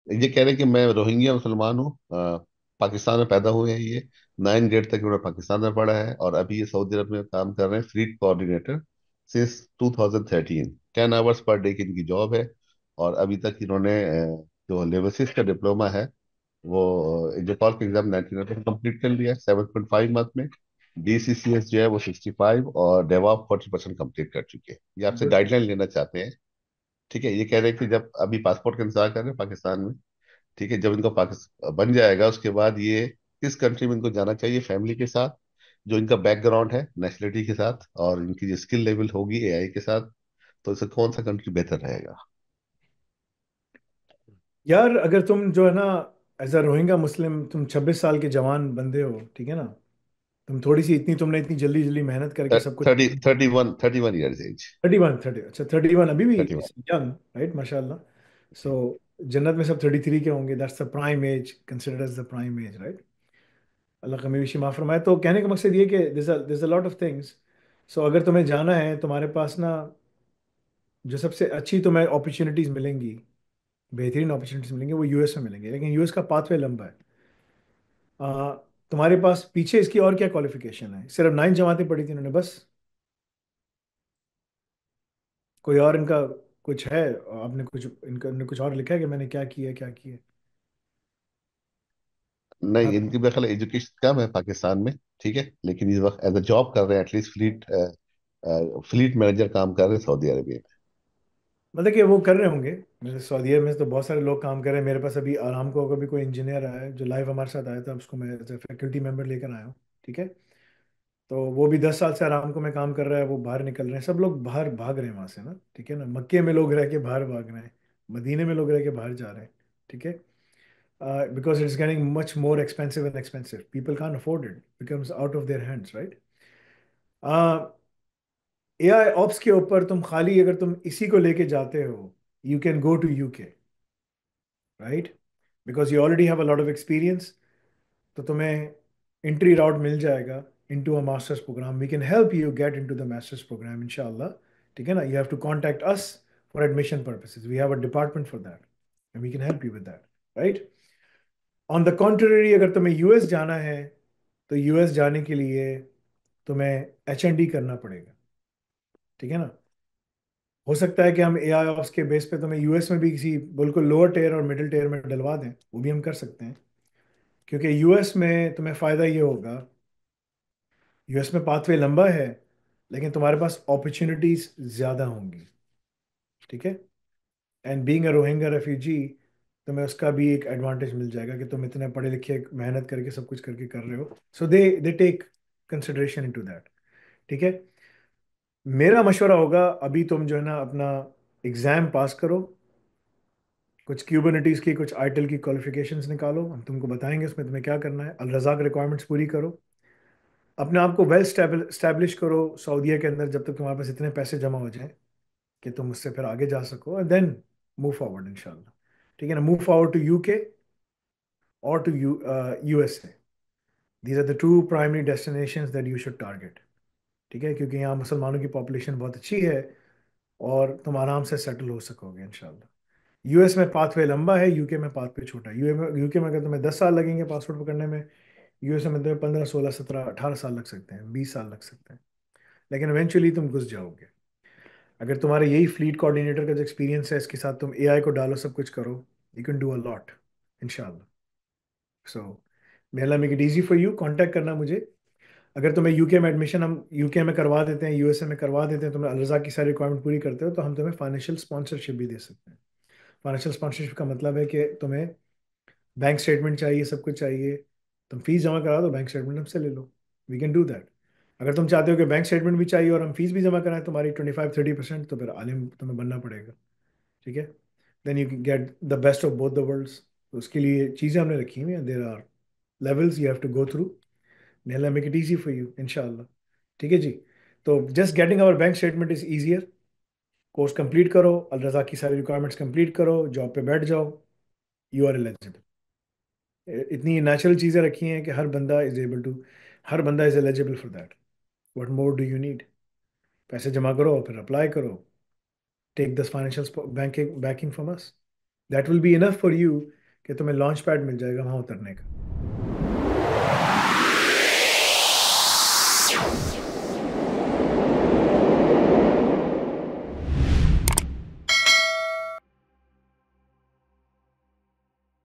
ये कह रहे हैं कि मैं रोहिंग्या मुसलमान हूँ, पाकिस्तान में पैदा हुए हैं ये। 9 ग्रेड तक इन्होंने पाकिस्तान में पढ़ा है, और अभी ये सऊदी अरब में काम कर रहे हैं fleet coordinator since 2013। 10 hours per day की इनकी जॉब है। और अभी तक इन्होंने जो लेवसिस का डिप्लोमा है, वो जो कॉल का एग्जाम 19 में कंप्लीट कर लिया है 7.5 मंथ में। DCCS जो है वो 65, और डेवॉप 40% कंप्लीट कर चुके हैं। ये आपसे गुड। गाइडलाइन लेना चाहते हैं। ठीक है, ये कह रहे हैं कि जब अभी पासपोर्ट का इंतजार कर रहे हैं पाकिस्तान में। ठीक है, जब इनका पाकिस्तान बन जाएगा उसके बाद ये किस कंट्री में इनको जाना चाहिए फैमिली के साथ, जो इनका बैकग्राउंड है नेशनलिटी के साथ, और इनकी जो स्किल लेवल होगी AI के साथ, तो इससे कौन सा कंट्री बेहतर रहेगा। यार अगर तुम जो है ना, एज अ रोहिंगा मुस्लिम, तुम 26 साल के जवान बंदे हो, ठीक है ना। तुम थोड़ी सी इतनी, तुमने इतनी जल्दी जल्दी मेहनत करके सब कुछ। 31 ईयर्स एज। 31, 30, अच्छा 31 अभी भी 31। यंग, राइट, माशाल्लाह। सो जी। जन्नत में सब 33 के होंगे, that's the prime age, considered as the prime age, right. अल्लाह कमी विशी माफ फरमाए। तो कहने का मकसद ये कि this a lot of things. So अगर तुम्हें जाना है, तुम्हारे पास ना जो सबसे अच्छी तुम्हें अपॉर्चुनिटीज मिलेंगी, बेहतरीन अपॉर्चुनिटीज मिलेंगी, वो यूएस में मिलेंगी, लेकिन यूएस का पाथवे लंबा है। आ, तुम्हारे पास पीछे इसकी और क्या क्वालिफिकेशन है? सिर्फ 9 जमातें पढ़ी थी इन्होंने बस? कोई और इनका कुछ है? आपने कुछ इनका, इन्होंने कुछ और लिखा है कि मैंने क्या किया क्या किया? नहीं, आप इनकी मेरे ख्याल एजुकेशन कम है पाकिस्तान में। ठीक है, लेकिन इस वक्त एज अ जॉब कर रहे हैं, एटलीस्ट फ्लीट मैनेजर काम कर रहे हैं सऊदी अरबिया में। मतलब कि वो कर रहे होंगे। जैसे सऊदी अरब में तो बहुत सारे लोग काम कर रहे हैं। मेरे पास अभी आरामको का भी कोई इंजीनियर आया है जो लाइव हमारे साथ आया था, उसको मैं एज ए फैकल्टी मेंबर लेकर आया हूँ, ठीक है। तो वो भी 10 साल से आरामको में काम कर रहा है। वो बाहर निकल रहे हैं, सब लोग बाहर भाग रहे हैं वहां से ना, ठीक है ना। मक्के में लोग रह के बाहर भाग रहे हैं, मदीने में लोग रह के बाहर जा रहे हैं, ठीक है। Because it's getting much more expensive and expensive, people can afford it, becomes out of their hands, right. AI ops के ऊपर तुम खाली, अगर तुम इसी को लेके जाते हो, you can go to UK, right, because you already have a lot of experience. तो तुम्हें एंट्री राउट मिल जाएगा into a masters program. We can help you get into the masters program इंशाल्लाह, ठीक है ना। You have to contact us for admission purposes, we have a department for that, and we can help you with that, right. On the contrary, अगर तुम्हें US जाना है, तो US जाने के लिए तुम्हें एच एंड डी करना पड़ेगा, ठीक है ना। हो सकता है कि हम एआई ऑप्स के बेस पे तुम्हें यूएस में भी किसी बिल्कुल लोअर टेयर और मिडिल टेयर में डलवा दें, वो भी हम कर सकते हैं। क्योंकि यूएस में तुम्हें फ़ायदा ये होगा, यूएस में पाथवे लंबा है, लेकिन तुम्हारे पास अपॉर्चुनिटीज ज़्यादा होंगी, ठीक है। And being a Rohingya refugee, तुम्हें उसका भी एक एडवांटेज मिल जाएगा कि तुम इतने पढ़े लिखे, मेहनत करके सब कुछ करके कर रहे हो। So they take consideration into that, ठीक है। मेरा मशवरा होगा, अभी तुम जो है ना अपना एग्ज़ाम पास करो, कुछ क्यूबरनेटीज की, कुछ आईटिल की क्वालिफिकेशंस निकालो, हम तुमको बताएंगे उसमें तुम्हें क्या करना है। अल रज़ाक रिक्वायरमेंट्स पूरी करो, अपने आप को वेल स्टैब्लिश करो सऊदीया के अंदर, जब तक तुम्हारे पास इतने पैसे जमा हो जाएं कि तुम उससे फिर आगे जा सको, और देन मूव फॉरवर्ड इंशाल्लाह, ठीक है ना। मूव फॉरवर्ड टू यूके और to USA, these are the two primary destinations that you should target, ठीक है। क्योंकि यहाँ मुसलमानों की पॉपुलेशन बहुत अच्छी है, और तुम आराम से सेटल हो सकोगे इंशाल्लाह। यूएस में पाथवे लंबा है, यूके में पाथवे छोटा है। यूके में अगर तुम्हें 10 साल लगेंगे पासपोर्ट पकड़ने में, यूएस में तुम्हें 15, 16, 17, 18 साल लग सकते हैं, 20 साल लग सकते हैं, लेकिन इवेंचुअली तुम घुस जाओगे। अगर तुम्हारे यही फ्लीट कोऑर्डिनेटर का जो एक्सपीरियंस है, इसके साथ तुम एआई को डालो, सब कुछ करो, you can do a lot इंशाल्लाह। So may Allah make it easy for you, contact करना मुझे। अगर तुम्हें यूके में एडमिशन हम यूके में करवा देते हैं, यूएसए में करवा देते हैं, तुम्हें अलरजा की सारी रिक्वायरमेंट पूरी करते हो, तो हम तुम्हें फाइनेंशियल स्पॉन्सरशिप भी दे सकते हैं। फाइनेंशियल स्पॉन्सरशिप का मतलब है कि तुम्हें बैंक स्टेटमेंट चाहिए, सब कुछ चाहिए, तुम फीस जमा करा दो, बैंक स्टेटमेंट हमसे ले लो, वी कैन डू दैट। अगर तुम चाहते हो कि बैंक स्टेटमेंट भी चाहिए और हम फीस भी जमा कराएं तुम्हारी 25-30%, तो फिर आलिम तुम्हें बनना पड़ेगा, ठीक है। Then you get the best of both the worlds. तो उसके लिए चीज़ें हमने रखी हुई हैं, there are levels you have to go through. May Allah make it easy for you इंशाल्लाह, ठीक है जी। तो just getting our bank statement is easier. Course complete करो, अल रज़ा की सारी रिक्वायरमेंट्स कंप्लीट करो, जॉब पे बैठ जाओ, यू आर एलिजिबल। इतनी नेचुरल चीज़ें रखी हैं कि हर बंदा इज एबल टू, हर बंदा is eligible for that. What more do you need? पैसे जमा करो, फिर अप्लाई करो, take this financial banking from us. That will be enough for you कि तुम्हें लॉन्च पैड मिल जाएगा वहां उतरने का।